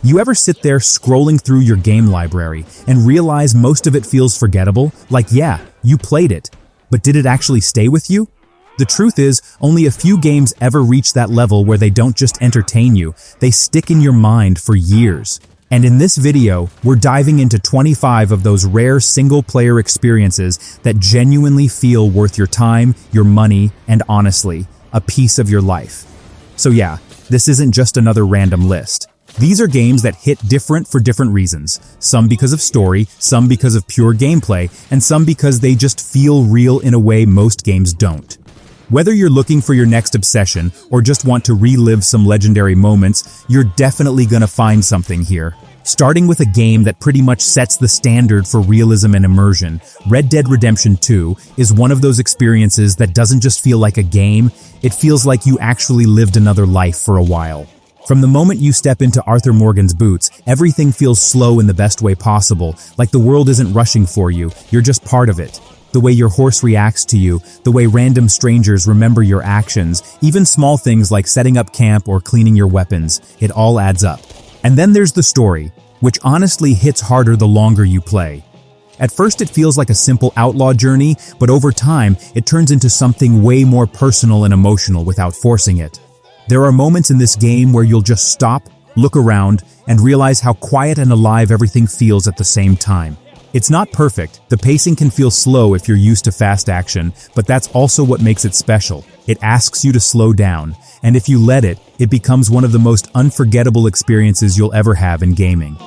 You ever sit there scrolling through your game library and realize most of it feels forgettable? Like, yeah, you played it, but did it actually stay with you? The truth is, only a few games ever reach that level where they don't just entertain you, they stick in your mind for years. And in this video, we're diving into 25 of those rare single-player experiences that genuinely feel worth your time, your money, and honestly, a piece of your life. So yeah, this isn't just another random list. These are games that hit different for different reasons, some because of story, some because of pure gameplay, and some because they just feel real in a way most games don't. Whether you're looking for your next obsession or just want to relive some legendary moments, you're definitely gonna find something here. Starting with a game that pretty much sets the standard for realism and immersion, Red Dead Redemption 2 is one of those experiences that doesn't just feel like a game, it feels like you actually lived another life for a while. From the moment you step into Arthur Morgan's boots, everything feels slow in the best way possible, like the world isn't rushing for you, you're just part of it. The way your horse reacts to you, the way random strangers remember your actions, even small things like setting up camp or cleaning your weapons, it all adds up. And then there's the story, which honestly hits harder the longer you play. At first it feels like a simple outlaw journey, but over time it turns into something way more personal and emotional without forcing it. There are moments in this game where you'll just stop, look around, and realize how quiet and alive everything feels at the same time. It's not perfect, the pacing can feel slow if you're used to fast action, but that's also what makes it special. It asks you to slow down, and if you let it, it becomes one of the most unforgettable experiences you'll ever have in gaming.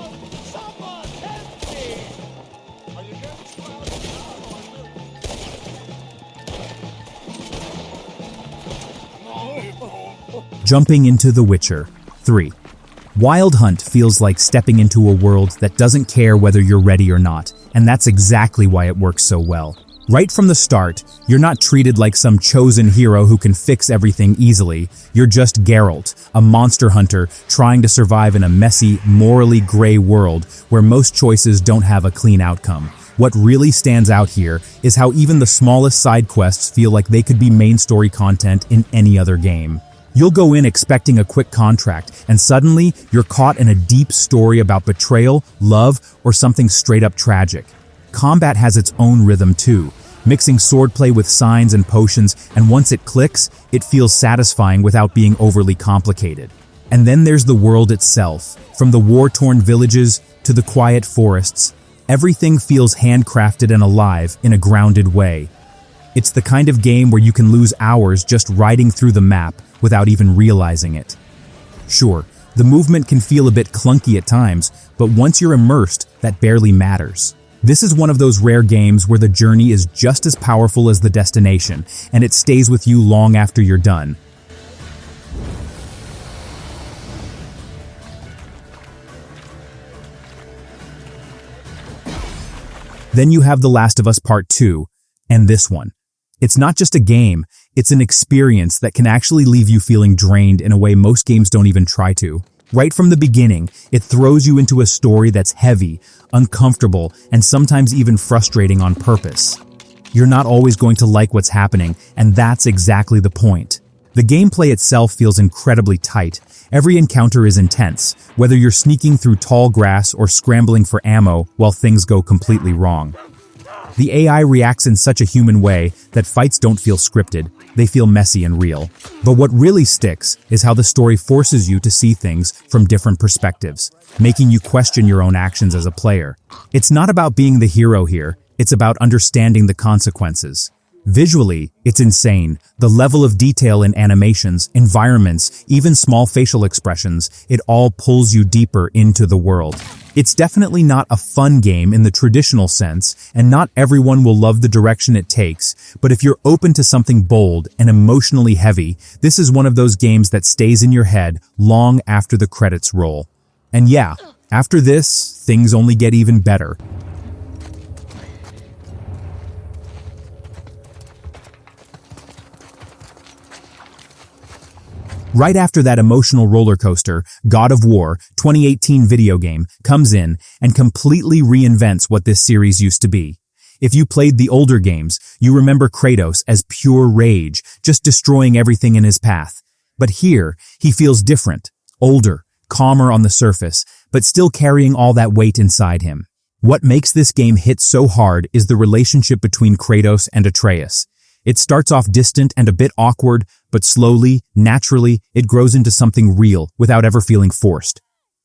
Jumping into The Witcher 3. Wild Hunt feels like stepping into a world that doesn't care whether you're ready or not, and that's exactly why it works so well. Right from the start, you're not treated like some chosen hero who can fix everything easily. You're just Geralt, a monster hunter trying to survive in a messy, morally gray world where most choices don't have a clean outcome. What really stands out here is how even the smallest side quests feel like they could be main story content in any other game. You'll go in expecting a quick contract, and suddenly you're caught in a deep story about betrayal, love, or something straight up tragic. Combat has its own rhythm too, mixing swordplay with signs and potions, and once it clicks, it feels satisfying without being overly complicated. And then there's the world itself. From the war-torn villages to the quiet forests, everything feels handcrafted and alive in a grounded way. It's the kind of game where you can lose hours just riding through the map without even realizing it. Sure, the movement can feel a bit clunky at times, but once you're immersed, that barely matters. This is one of those rare games where the journey is just as powerful as the destination, and it stays with you long after you're done. Then you have The Last of Us Part 2, and this one. It's not just a game, it's an experience that can actually leave you feeling drained in a way most games don't even try to. Right from the beginning, it throws you into a story that's heavy, uncomfortable, and sometimes even frustrating on purpose. You're not always going to like what's happening, and that's exactly the point. The gameplay itself feels incredibly tight. Every encounter is intense, whether you're sneaking through tall grass or scrambling for ammo while things go completely wrong. The AI reacts in such a human way that fights don't feel scripted, they feel messy and real. But what really sticks is how the story forces you to see things from different perspectives, making you question your own actions as a player. It's not about being the hero here, it's about understanding the consequences. Visually, it's insane. The level of detail in animations, environments, even small facial expressions, it all pulls you deeper into the world. It's definitely not a fun game in the traditional sense, and not everyone will love the direction it takes, but if you're open to something bold and emotionally heavy, this is one of those games that stays in your head long after the credits roll. And yeah, after this, things only get even better. Right after that emotional roller coaster, God of War 2018 video game comes in and completely reinvents what this series used to be. If you played the older games, you remember Kratos as pure rage, just destroying everything in his path. But here, he feels different, older, calmer on the surface, but still carrying all that weight inside him. What makes this game hit so hard is the relationship between Kratos and Atreus. It starts off distant and a bit awkward, but slowly, naturally, it grows into something real without ever feeling forced.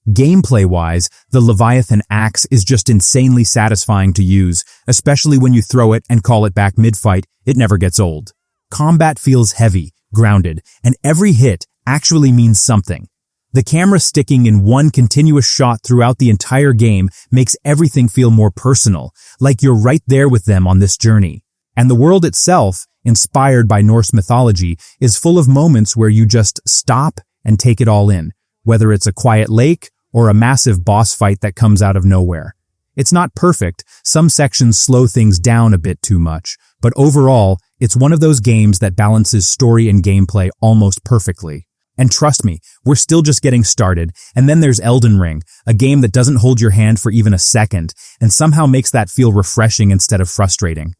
Gameplay-wise, the Leviathan axe is just insanely satisfying to use, especially when you throw it and call it back mid-fight. It never gets old. Combat feels heavy, grounded, and every hit actually means something. The camera sticking in one continuous shot throughout the entire game makes everything feel more personal, like you're right there with them on this journey. And the world itself, inspired by Norse mythology, is full of moments where you just stop and take it all in, whether it's a quiet lake or a massive boss fight that comes out of nowhere. It's not perfect, some sections slow things down a bit too much, but overall, it's one of those games that balances story and gameplay almost perfectly. And trust me, we're still just getting started, and then there's Elden Ring, a game that doesn't hold your hand for even a second, and somehow makes that feel refreshing instead of frustrating.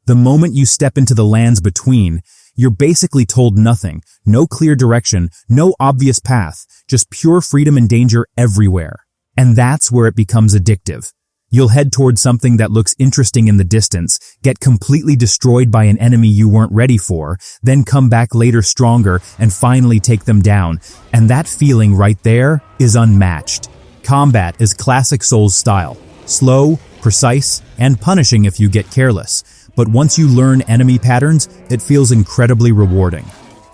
The moment you step into the lands between, you're basically told nothing, no clear direction, no obvious path, just pure freedom and danger everywhere. And that's where it becomes addictive. You'll head towards something that looks interesting in the distance, get completely destroyed by an enemy you weren't ready for, then come back later stronger and finally take them down. And that feeling right there is unmatched. Combat is classic Souls style, slow, precise, and punishing if you get careless. But once you learn enemy patterns, it feels incredibly rewarding.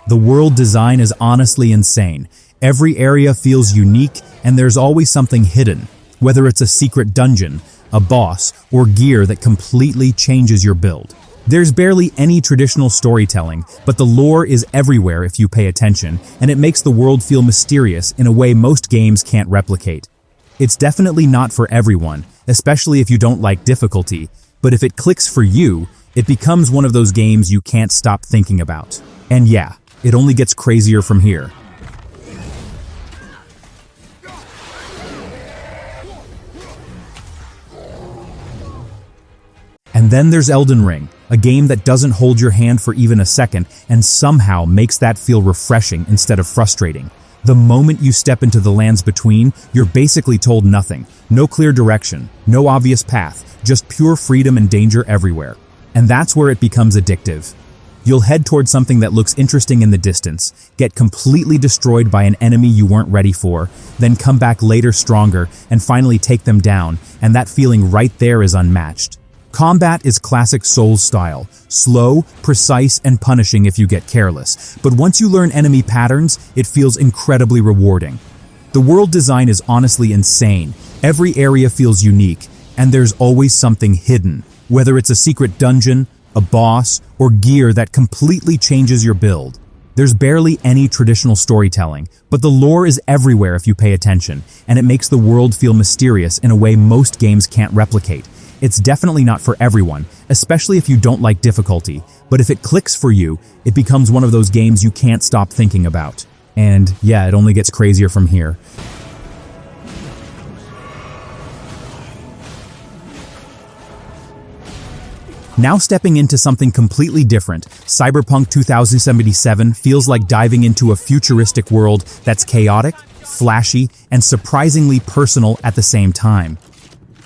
The world design is honestly insane. Every area feels unique, and there's always something hidden, whether it's a secret dungeon, a boss, or gear that completely changes your build. There's barely any traditional storytelling, but the lore is everywhere if you pay attention, and it makes the world feel mysterious in a way most games can't replicate. It's definitely not for everyone, especially if you don't like difficulty, but if it clicks for you, it becomes one of those games you can't stop thinking about. And yeah, it only gets crazier from here. And then there's Elden Ring, a game that doesn't hold your hand for even a second and somehow makes that feel refreshing instead of frustrating. The moment you step into the lands between, you're basically told nothing. No clear direction, no obvious path, just pure freedom and danger everywhere. And that's where it becomes addictive. You'll head towards something that looks interesting in the distance, get completely destroyed by an enemy you weren't ready for, then come back later stronger and finally take them down, and that feeling right there is unmatched. Combat is classic Souls style, slow, precise, and punishing if you get careless, but once you learn enemy patterns, it feels incredibly rewarding. The world design is honestly insane. Every area feels unique, and there's always something hidden, whether it's a secret dungeon, a boss, or gear that completely changes your build. There's barely any traditional storytelling, but the lore is everywhere if you pay attention, and it makes the world feel mysterious in a way most games can't replicate. It's definitely not for everyone, especially if you don't like difficulty, but if it clicks for you, it becomes one of those games you can't stop thinking about. And yeah, it only gets crazier from here. Now stepping into something completely different, Cyberpunk 2077 feels like diving into a futuristic world that's chaotic, flashy, and surprisingly personal at the same time.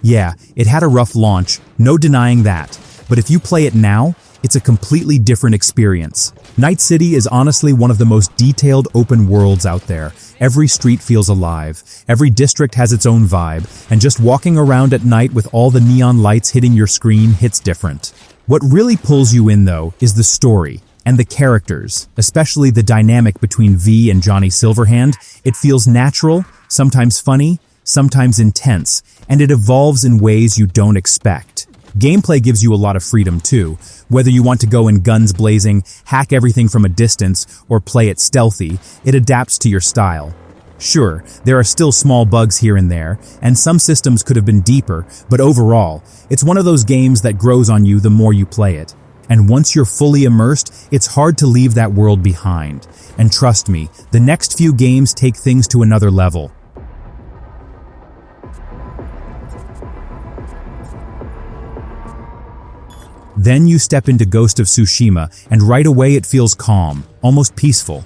Yeah, it had a rough launch, no denying that, but if you play it now, it's a completely different experience. Night City is honestly one of the most detailed open worlds out there. Every street feels alive, every district has its own vibe, and just walking around at night with all the neon lights hitting your screen hits different. What really pulls you in, though, is the story and the characters, especially the dynamic between V and Johnny Silverhand. It feels natural, sometimes funny, sometimes intense, and it evolves in ways you don't expect. Gameplay gives you a lot of freedom too, whether you want to go in guns blazing, hack everything from a distance, or play it stealthy, it adapts to your style. Sure, there are still small bugs here and there, and some systems could have been deeper, but overall, it's one of those games that grows on you the more you play it. And once you're fully immersed, it's hard to leave that world behind. And trust me, the next few games take things to another level. Then you step into Ghost of Tsushima, and right away it feels calm, almost peaceful.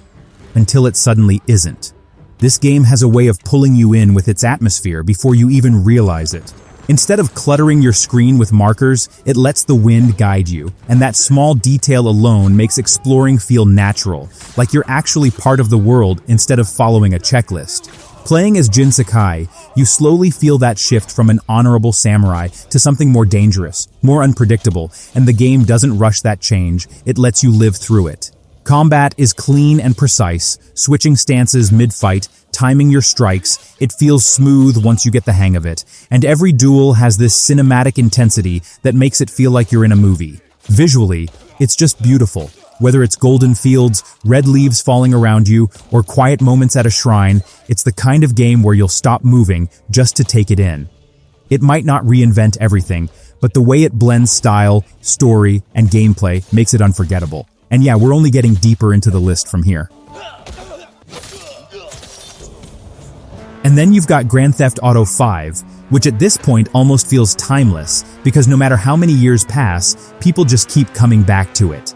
until it suddenly isn't. This game has a way of pulling you in with its atmosphere before you even realize it. Instead of cluttering your screen with markers, it lets the wind guide you, and that small detail alone makes exploring feel natural, like you're actually part of the world instead of following a checklist. Playing as Jin Sakai, you slowly feel that shift from an honorable samurai to something more dangerous, more unpredictable, and the game doesn't rush that change, it lets you live through it. Combat is clean and precise, switching stances mid-fight, timing your strikes, it feels smooth once you get the hang of it, and every duel has this cinematic intensity that makes it feel like you're in a movie. Visually, it's just beautiful. Whether it's golden fields, red leaves falling around you, or quiet moments at a shrine, it's the kind of game where you'll stop moving just to take it in. It might not reinvent everything, but the way it blends style, story, and gameplay makes it unforgettable. And yeah, we're only getting deeper into the list from here. And then you've got Grand Theft Auto 5, which at this point almost feels timeless, because no matter how many years pass, people just keep coming back to it.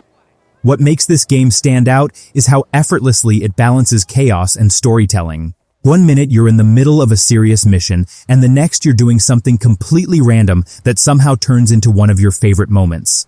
What makes this game stand out is how effortlessly it balances chaos and storytelling. One minute you're in the middle of a serious mission, and the next you're doing something completely random that somehow turns into one of your favorite moments.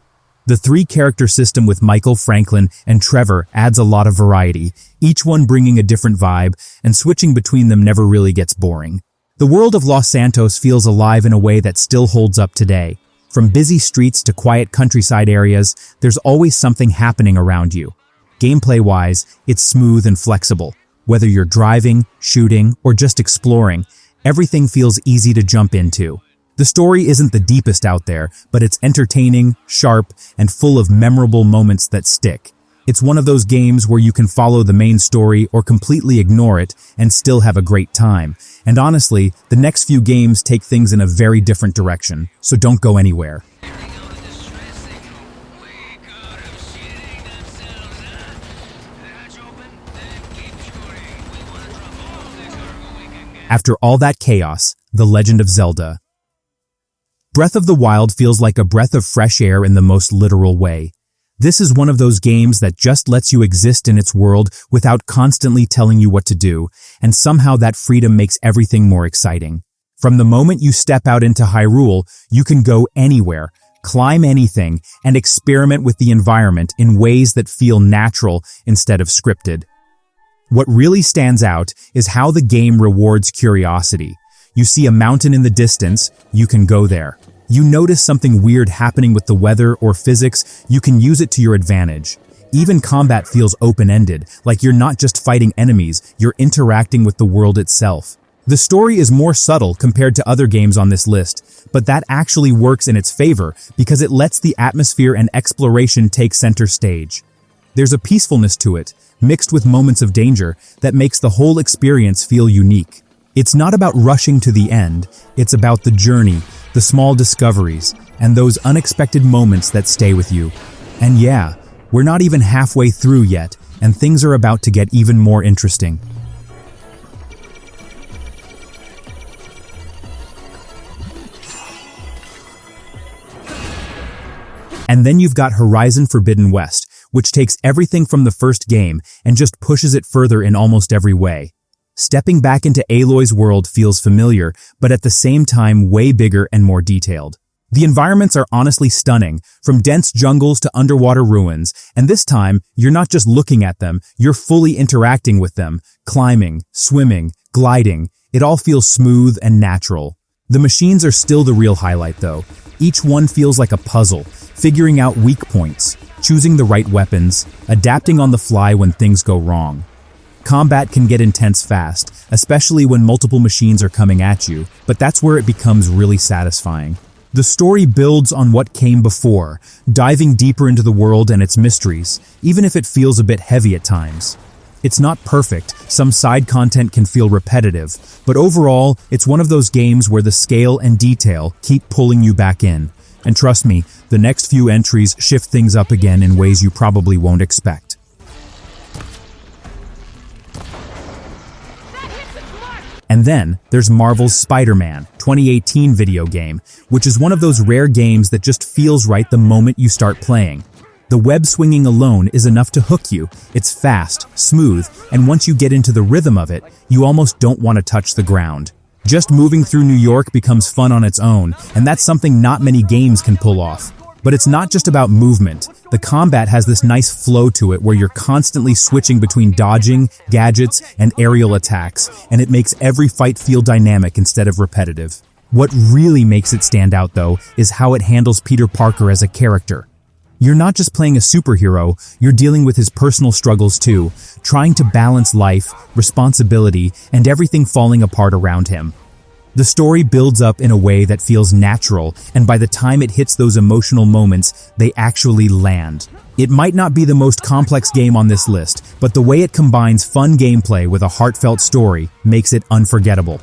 The three-character system with Michael, Franklin, and Trevor adds a lot of variety, each one bringing a different vibe, and switching between them never really gets boring. The world of Los Santos feels alive in a way that still holds up today. From busy streets to quiet countryside areas, there's always something happening around you. Gameplay-wise, it's smooth and flexible. Whether you're driving, shooting, or just exploring, everything feels easy to jump into. The story isn't the deepest out there, but it's entertaining, sharp, and full of memorable moments that stick. It's one of those games where you can follow the main story or completely ignore it and still have a great time. And honestly, the next few games take things in a very different direction, so don't go anywhere. After all that chaos, The Legend of Zelda. Breath of the Wild feels like a breath of fresh air in the most literal way. This is one of those games that just lets you exist in its world without constantly telling you what to do, and somehow that freedom makes everything more exciting. From the moment you step out into Hyrule, you can go anywhere, climb anything, and experiment with the environment in ways that feel natural instead of scripted. What really stands out is how the game rewards curiosity. You see a mountain in the distance, you can go there. You notice something weird happening with the weather or physics, you can use it to your advantage. Even combat feels open-ended, like you're not just fighting enemies, you're interacting with the world itself. The story is more subtle compared to other games on this list, but that actually works in its favor because it lets the atmosphere and exploration take center stage. There's a peacefulness to it, mixed with moments of danger, that makes the whole experience feel unique. It's not about rushing to the end, it's about the journey, the small discoveries, and those unexpected moments that stay with you. And yeah, we're not even halfway through yet, and things are about to get even more interesting. And then you've got Horizon Forbidden West, which takes everything from the first game and just pushes it further in almost every way. Stepping back into Aloy's world feels familiar, but at the same time way bigger and more detailed. The environments are honestly stunning, from dense jungles to underwater ruins, and this time, you're not just looking at them, you're fully interacting with them, climbing, swimming, gliding. It all feels smooth and natural. The machines are still the real highlight though. Each one feels like a puzzle, figuring out weak points, choosing the right weapons, adapting on the fly when things go wrong. Combat can get intense fast, especially when multiple machines are coming at you, but that's where it becomes really satisfying. The story builds on what came before, diving deeper into the world and its mysteries, even if it feels a bit heavy at times. It's not perfect, some side content can feel repetitive, but overall, it's one of those games where the scale and detail keep pulling you back in. And trust me, the next few entries shift things up again in ways you probably won't expect. And then, there's Marvel's Spider-Man 2018 video game, which is one of those rare games that just feels right the moment you start playing. The web swinging alone is enough to hook you. It's fast, smooth, and once you get into the rhythm of it, you almost don't want to touch the ground. Just moving through New York becomes fun on its own, and that's something not many games can pull off. But it's not just about movement. The combat has this nice flow to it where you're constantly switching between dodging, gadgets, and aerial attacks, and it makes every fight feel dynamic instead of repetitive. What really makes it stand out, though, is how it handles Peter Parker as a character. You're not just playing a superhero, you're dealing with his personal struggles too, trying to balance life, responsibility, and everything falling apart around him. The story builds up in a way that feels natural, and by the time it hits those emotional moments, they actually land. It might not be the most complex game on this list, but the way it combines fun gameplay with a heartfelt story makes it unforgettable.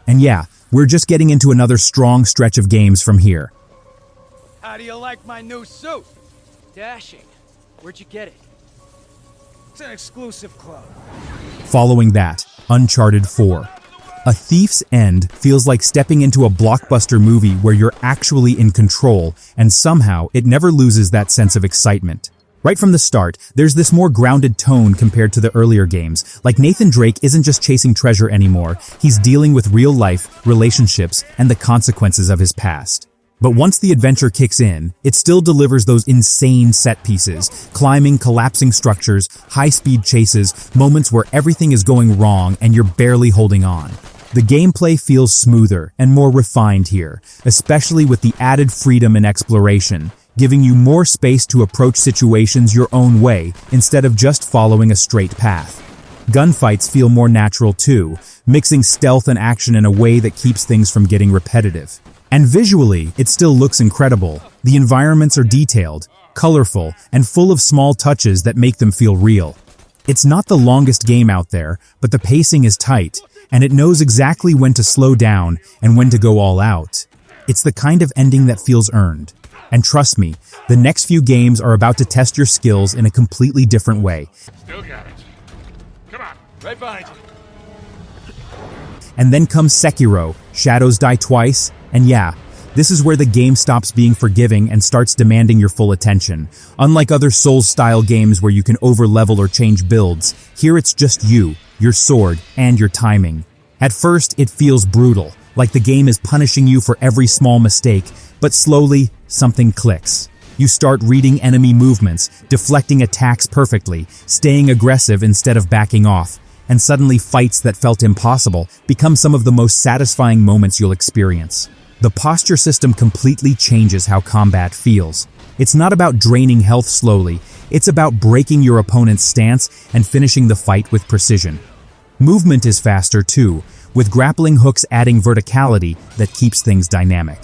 And yeah, we're just getting into another strong stretch of games from here. How do you like my new suit? Dashing. Where'd you get it? It's an exclusive club. Following that, Uncharted 4. A Thief's End feels like stepping into a blockbuster movie where you're actually in control, and somehow it never loses that sense of excitement. Right from the start, there's this more grounded tone compared to the earlier games. Like Nathan Drake isn't just chasing treasure anymore, he's dealing with real life, relationships, and the consequences of his past. But once the adventure kicks in, it still delivers those insane set pieces, climbing, collapsing structures, high-speed chases, moments where everything is going wrong and you're barely holding on. The gameplay feels smoother and more refined here, especially with the added freedom and exploration, giving you more space to approach situations your own way instead of just following a straight path. Gunfights feel more natural too, mixing stealth and action in a way that keeps things from getting repetitive. And visually, it still looks incredible. The environments are detailed, colorful, and full of small touches that make them feel real. It's not the longest game out there, but the pacing is tight, and it knows exactly when to slow down and when to go all out. It's the kind of ending that feels earned. And trust me, the next few games are about to test your skills in a completely different way. Still got it. Come on, right behind you. And then comes Sekiro, Shadows Die Twice, and yeah, this is where the game stops being forgiving and starts demanding your full attention. Unlike other Souls-style games where you can over-level or change builds, here it's just you, your sword, and your timing. At first, it feels brutal, like the game is punishing you for every small mistake, but slowly, something clicks. You start reading enemy movements, deflecting attacks perfectly, staying aggressive instead of backing off, and suddenly fights that felt impossible become some of the most satisfying moments you'll experience. The posture system completely changes how combat feels. It's not about draining health slowly, it's about breaking your opponent's stance and finishing the fight with precision. Movement is faster too, with grappling hooks adding verticality that keeps things dynamic.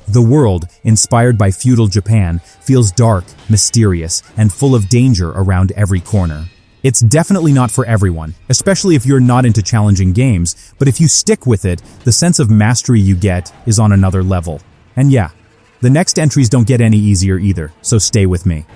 The world, inspired by feudal Japan, feels dark, mysterious, and full of danger around every corner. It's definitely not for everyone, especially if you're not into challenging games, but if you stick with it, the sense of mastery you get is on another level. And yeah, the next entries don't get any easier either, so stay with me.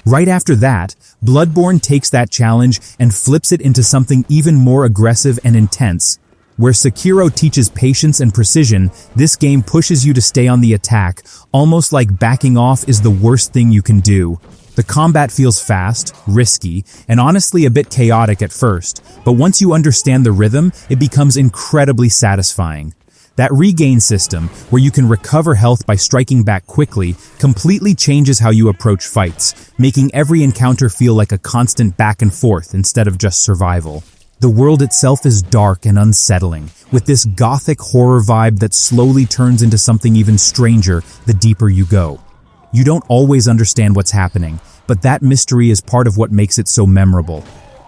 Right after that, Bloodborne takes that challenge and flips it into something even more aggressive and intense. Where Sekiro teaches patience and precision, this game pushes you to stay on the attack, almost like backing off is the worst thing you can do. The combat feels fast, risky, and honestly a bit chaotic at first, but once you understand the rhythm, it becomes incredibly satisfying. That regain system, where you can recover health by striking back quickly, completely changes how you approach fights, making every encounter feel like a constant back and forth instead of just survival. The world itself is dark and unsettling, with this gothic horror vibe that slowly turns into something even stranger the deeper you go. You don't always understand what's happening, but that mystery is part of what makes it so memorable.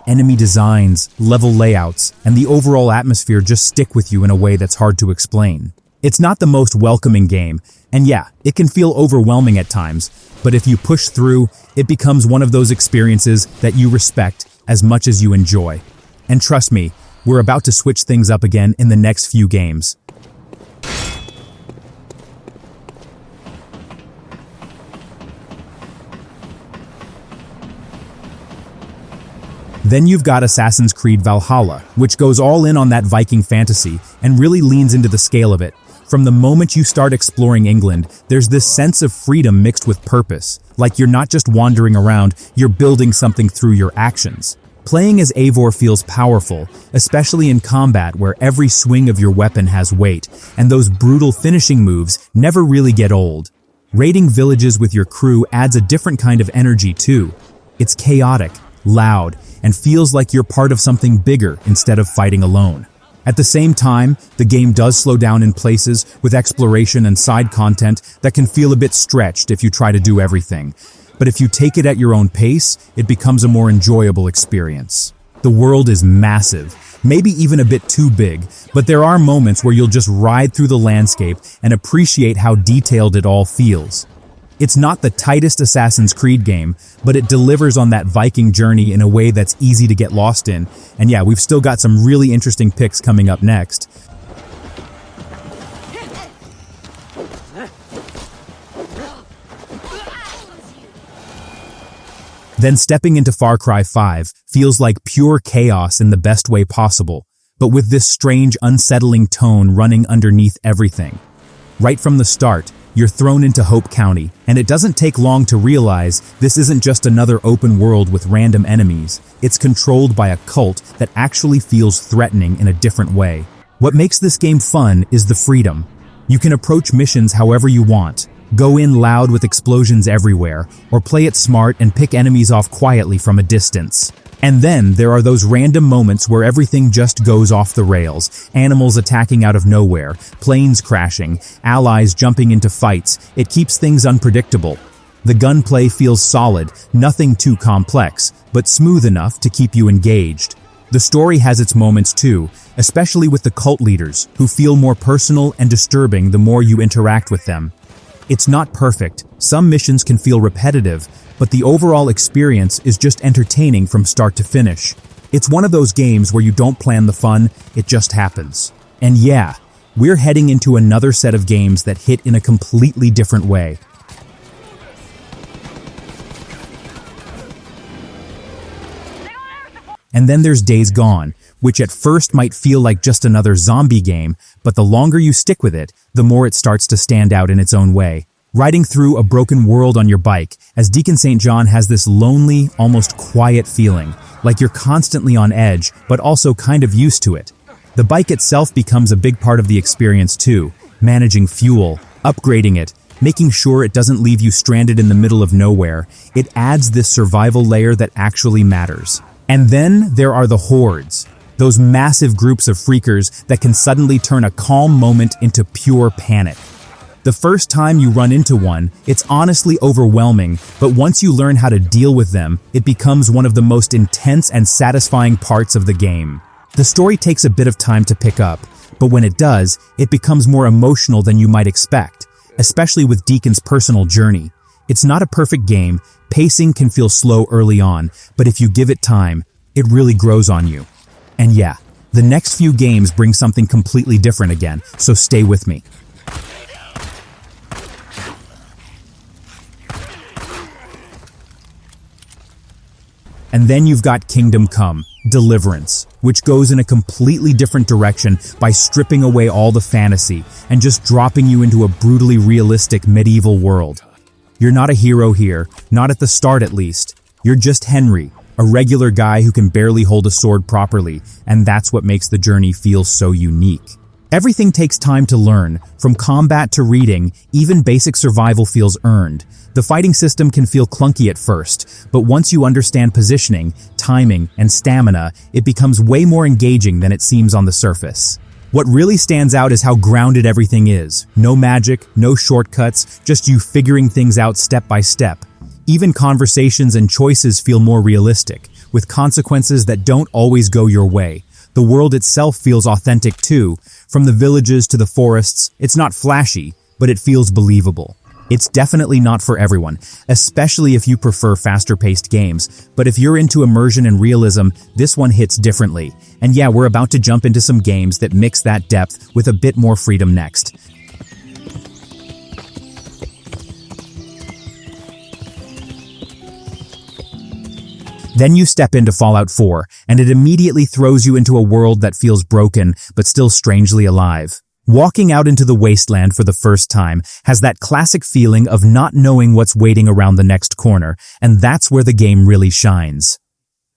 Enemy designs, level layouts, and the overall atmosphere just stick with you in a way that's hard to explain. It's not the most welcoming game, and yeah, it can feel overwhelming at times, but if you push through, it becomes one of those experiences that you respect as much as you enjoy. And trust me, we're about to switch things up again in the next few games. Then you've got Assassin's Creed Valhalla, which goes all in on that Viking fantasy and really leans into the scale of it. From the moment you start exploring England, there's this sense of freedom mixed with purpose. Like you're not just wandering around, you're building something through your actions. Playing as Eivor feels powerful, especially in combat where every swing of your weapon has weight, and those brutal finishing moves never really get old. Raiding villages with your crew adds a different kind of energy too. It's chaotic, loud, and feels like you're part of something bigger instead of fighting alone. At the same time, the game does slow down in places with exploration and side content that can feel a bit stretched if you try to do everything. But if you take it at your own pace, it becomes a more enjoyable experience. The world is massive, maybe even a bit too big, but there are moments where you'll just ride through the landscape and appreciate how detailed it all feels. It's not the tightest Assassin's Creed game, but it delivers on that Viking journey in a way that's easy to get lost in. And yeah, we've still got some really interesting picks coming up next. Then stepping into Far Cry 5 feels like pure chaos in the best way possible, but with this strange, unsettling tone running underneath everything. Right from the start, you're thrown into Hope County, and it doesn't take long to realize this isn't just another open world with random enemies. It's controlled by a cult that actually feels threatening in a different way. What makes this game fun is the freedom. You can approach missions however you want, go in loud with explosions everywhere, or play it smart and pick enemies off quietly from a distance. And then there are those random moments where everything just goes off the rails, animals attacking out of nowhere, planes crashing, allies jumping into fights. It keeps things unpredictable. The gunplay feels solid, nothing too complex, but smooth enough to keep you engaged. The story has its moments too, especially with the cult leaders, who feel more personal and disturbing the more you interact with them. It's not perfect, some missions can feel repetitive, but the overall experience is just entertaining from start to finish. It's one of those games where you don't plan the fun, it just happens. And yeah, we're heading into another set of games that hit in a completely different way. And then there's Days Gone, which at first might feel like just another zombie game, but the longer you stick with it, the more it starts to stand out in its own way. Riding through a broken world on your bike, as Deacon St. John has this lonely, almost quiet feeling, like you're constantly on edge, but also kind of used to it. The bike itself becomes a big part of the experience too, managing fuel, upgrading it, making sure it doesn't leave you stranded in the middle of nowhere. It adds this survival layer that actually matters. And then there are the hordes, those massive groups of freakers that can suddenly turn a calm moment into pure panic. The first time you run into one, it's honestly overwhelming, but once you learn how to deal with them, it becomes one of the most intense and satisfying parts of the game. The story takes a bit of time to pick up, but when it does, it becomes more emotional than you might expect, especially with Deacon's personal journey. It's not a perfect game, pacing can feel slow early on, but if you give it time, it really grows on you. And yeah, the next few games bring something completely different again, so stay with me. And then you've got Kingdom Come, Deliverance, which goes in a completely different direction by stripping away all the fantasy and just dropping you into a brutally realistic medieval world. You're not a hero here, not at the start at least. You're just Henry, a regular guy who can barely hold a sword properly, and that's what makes the journey feel so unique. Everything takes time to learn, from combat to reading, even basic survival feels earned. The fighting system can feel clunky at first, but once you understand positioning, timing, and stamina, it becomes way more engaging than it seems on the surface. What really stands out is how grounded everything is. No magic, no shortcuts, just you figuring things out step by step. Even conversations and choices feel more realistic, with consequences that don't always go your way. The world itself feels authentic too. From the villages to the forests, it's not flashy, but it feels believable. It's definitely not for everyone, especially if you prefer faster-paced games, but if you're into immersion and realism, this one hits differently. And yeah, we're about to jump into some games that mix that depth with a bit more freedom next. Then you step into Fallout 4, and it immediately throws you into a world that feels broken, but still strangely alive. Walking out into the wasteland for the first time has that classic feeling of not knowing what's waiting around the next corner, and that's where the game really shines.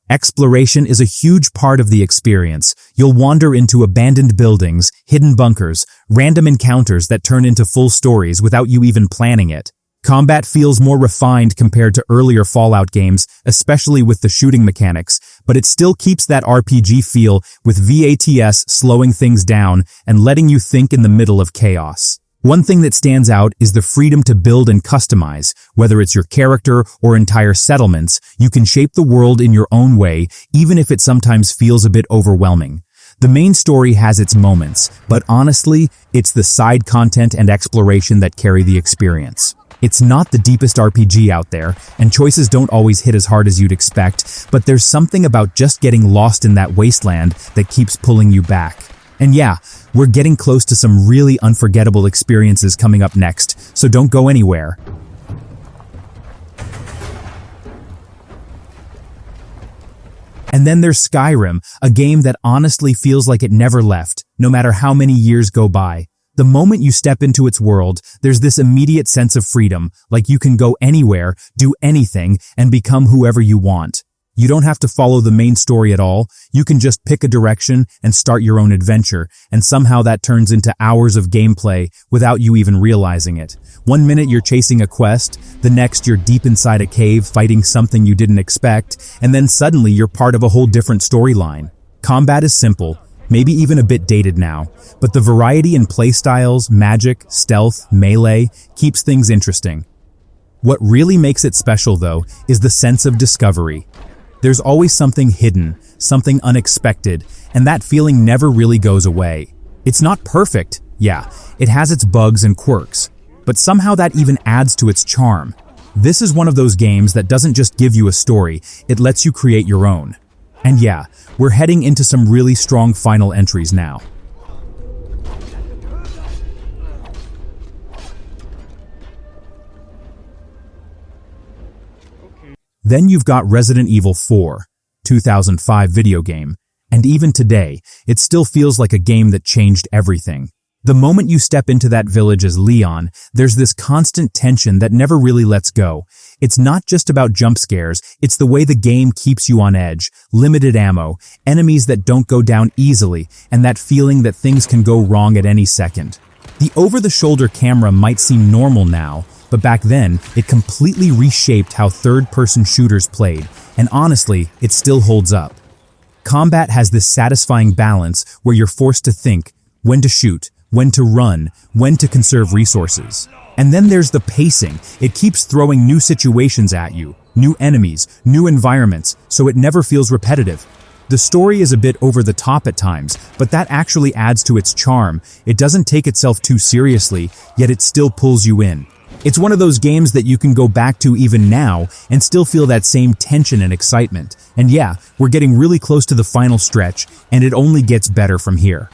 Exploration is a huge part of the experience. You'll wander into abandoned buildings, hidden bunkers, random encounters that turn into full stories without you even planning it. Combat feels more refined compared to earlier Fallout games, especially with the shooting mechanics, but it still keeps that RPG feel with VATS slowing things down and letting you think in the middle of chaos. One thing that stands out is the freedom to build and customize. Whether it's your character or entire settlements, you can shape the world in your own way, even if it sometimes feels a bit overwhelming. The main story has its moments, but honestly, it's the side content and exploration that carry the experience. It's not the deepest RPG out there, and choices don't always hit as hard as you'd expect, but there's something about just getting lost in that wasteland that keeps pulling you back. And yeah, we're getting close to some really unforgettable experiences coming up next, so don't go anywhere. And then there's Skyrim, a game that honestly feels like it never left, no matter how many years go by. The moment you step into its world, there's this immediate sense of freedom, like you can go anywhere, do anything, and become whoever you want. You don't have to follow the main story at all. You can just pick a direction and start your own adventure, and somehow that turns into hours of gameplay without you even realizing it. One minute you're chasing a quest, the next you're deep inside a cave fighting something you didn't expect, and then suddenly you're part of a whole different storyline. Combat is simple, maybe even a bit dated now, but the variety in playstyles, magic, stealth, melee keeps things interesting. What really makes it special, though, is the sense of discovery. There's always something hidden, something unexpected, and that feeling never really goes away. It's not perfect, yeah, it has its bugs and quirks, but somehow that even adds to its charm. This is one of those games that doesn't just give you a story, it lets you create your own. And yeah, we're heading into some really strong final entries now. Then you've got Resident Evil 4, 2005 video game, and even today, it still feels like a game that changed everything. The moment you step into that village as Leon, there's this constant tension that never really lets go. It's not just about jump scares, it's the way the game keeps you on edge, limited ammo, enemies that don't go down easily, and that feeling that things can go wrong at any second. The over-the-shoulder camera might seem normal now, but back then, it completely reshaped how third-person shooters played, and honestly, it still holds up. Combat has this satisfying balance where you're forced to think when to shoot, when to run, when to conserve resources. And then there's the pacing. It keeps throwing new situations at you, new enemies, new environments, so it never feels repetitive. The story is a bit over the top at times, but that actually adds to its charm. It doesn't take itself too seriously, yet it still pulls you in. It's one of those games that you can go back to even now and still feel that same tension and excitement. And yeah, we're getting really close to the final stretch, and it only gets better from here.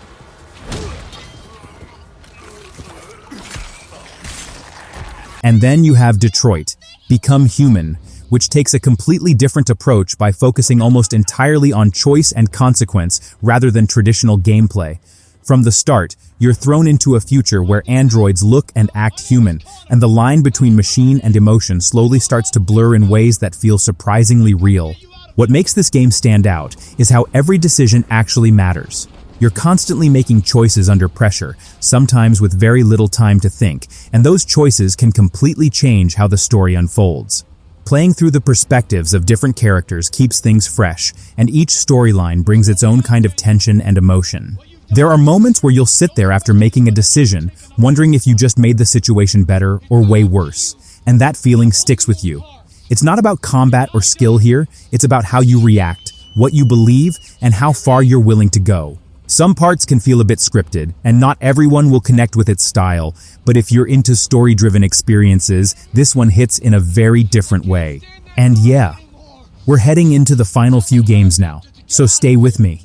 And then you have Detroit, Become Human, which takes a completely different approach by focusing almost entirely on choice and consequence rather than traditional gameplay. From the start, you're thrown into a future where androids look and act human, and the line between machine and emotion slowly starts to blur in ways that feel surprisingly real. What makes this game stand out is how every decision actually matters. You're constantly making choices under pressure, sometimes with very little time to think, and those choices can completely change how the story unfolds. Playing through the perspectives of different characters keeps things fresh, and each storyline brings its own kind of tension and emotion. There are moments where you'll sit there after making a decision, wondering if you just made the situation better or way worse, and that feeling sticks with you. It's not about combat or skill here, it's about how you react, what you believe, and how far you're willing to go. Some parts can feel a bit scripted, and not everyone will connect with its style, but if you're into story-driven experiences, this one hits in a very different way. And yeah, we're heading into the final few games now, so stay with me.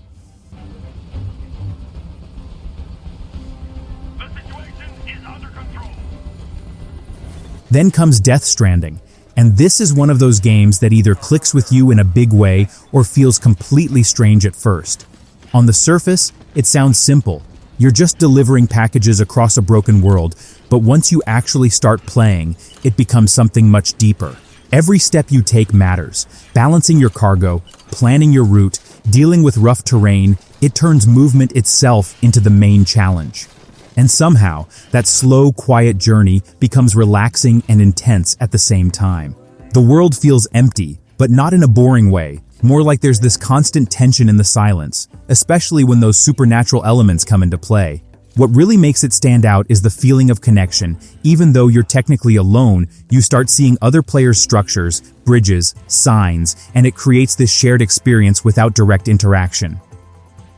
Then comes Death Stranding, and this is one of those games that either clicks with you in a big way or feels completely strange at first. On the surface, it sounds simple. You're just delivering packages across a broken world, but once you actually start playing, it becomes something much deeper. Every step you take matters. Balancing your cargo, planning your route, dealing with rough terrain, it turns movement itself into the main challenge. And somehow, that slow, quiet journey becomes relaxing and intense at the same time. The world feels empty, but not in a boring way. More like there's this constant tension in the silence, especially when those supernatural elements come into play. What really makes it stand out is the feeling of connection. Even though you're technically alone, you start seeing other players' structures, bridges, signs, and it creates this shared experience without direct interaction.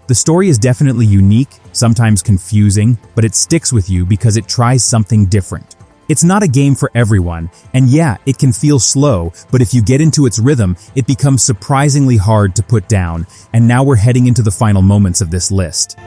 The story is definitely unique, sometimes confusing, but it sticks with you because it tries something different. It's not a game for everyone, and yeah, it can feel slow, but if you get into its rhythm, it becomes surprisingly hard to put down. And now we're heading into the final moments of this list.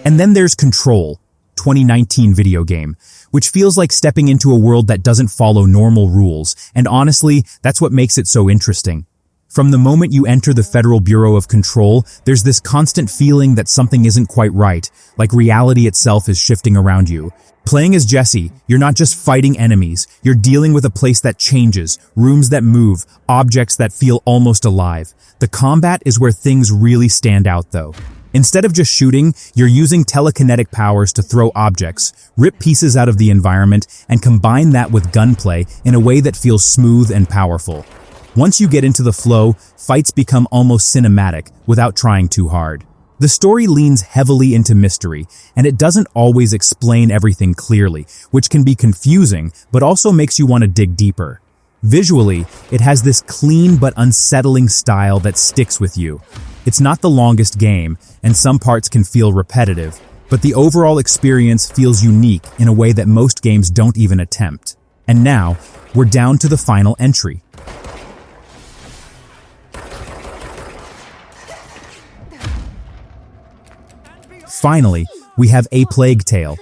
And then there's Control, 2019 video game, which feels like stepping into a world that doesn't follow normal rules, and honestly, that's what makes it so interesting. From the moment you enter the Federal Bureau of Control, there's this constant feeling that something isn't quite right, like reality itself is shifting around you. Playing as Jesse, you're not just fighting enemies, you're dealing with a place that changes, rooms that move, objects that feel almost alive. The combat is where things really stand out though. Instead of just shooting, you're using telekinetic powers to throw objects, rip pieces out of the environment, and combine that with gunplay in a way that feels smooth and powerful. Once you get into the flow, fights become almost cinematic without trying too hard. The story leans heavily into mystery, and it doesn't always explain everything clearly, which can be confusing, but also makes you want to dig deeper. Visually, it has this clean but unsettling style that sticks with you. It's not the longest game, and some parts can feel repetitive, but the overall experience feels unique in a way that most games don't even attempt. And now, we're down to the final entry. Finally, we have A Plague Tale,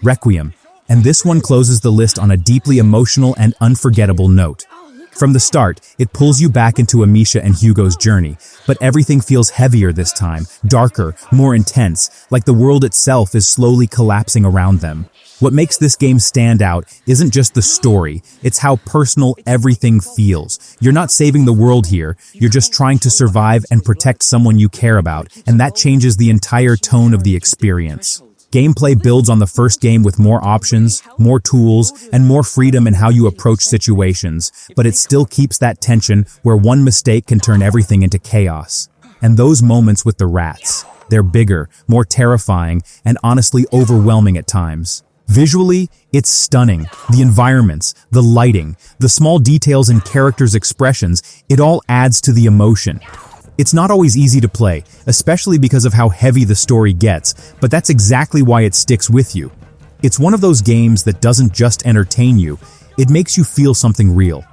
Requiem, and this one closes the list on a deeply emotional and unforgettable note. From the start, it pulls you back into Amisha and Hugo's journey, but everything feels heavier this time, darker, more intense, like the world itself is slowly collapsing around them. What makes this game stand out isn't just the story, it's how personal everything feels. You're not saving the world here, you're just trying to survive and protect someone you care about, and that changes the entire tone of the experience. Gameplay builds on the first game with more options, more tools, and more freedom in how you approach situations, but it still keeps that tension where one mistake can turn everything into chaos. And those moments with the rats, they're bigger, more terrifying, and honestly overwhelming at times. Visually, it's stunning. The environments, the lighting, the small details and characters' expressions, it all adds to the emotion. It's not always easy to play, especially because of how heavy the story gets, but that's exactly why it sticks with you. It's one of those games that doesn't just entertain you, it makes you feel something real.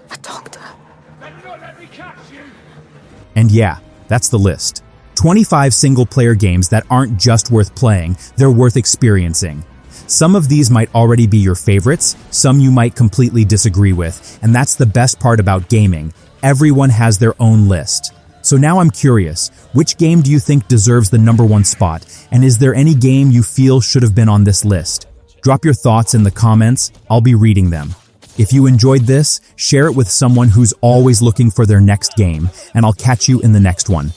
A doctor. And yeah, that's the list. 25 single-player games that aren't just worth playing, they're worth experiencing. Some of these might already be your favorites, some you might completely disagree with, and that's the best part about gaming. Everyone has their own list. So now I'm curious, which game do you think deserves the #1 spot, and is there any game you feel should have been on this list? Drop your thoughts in the comments, I'll be reading them. If you enjoyed this, share it with someone who's always looking for their next game, and I'll catch you in the next one.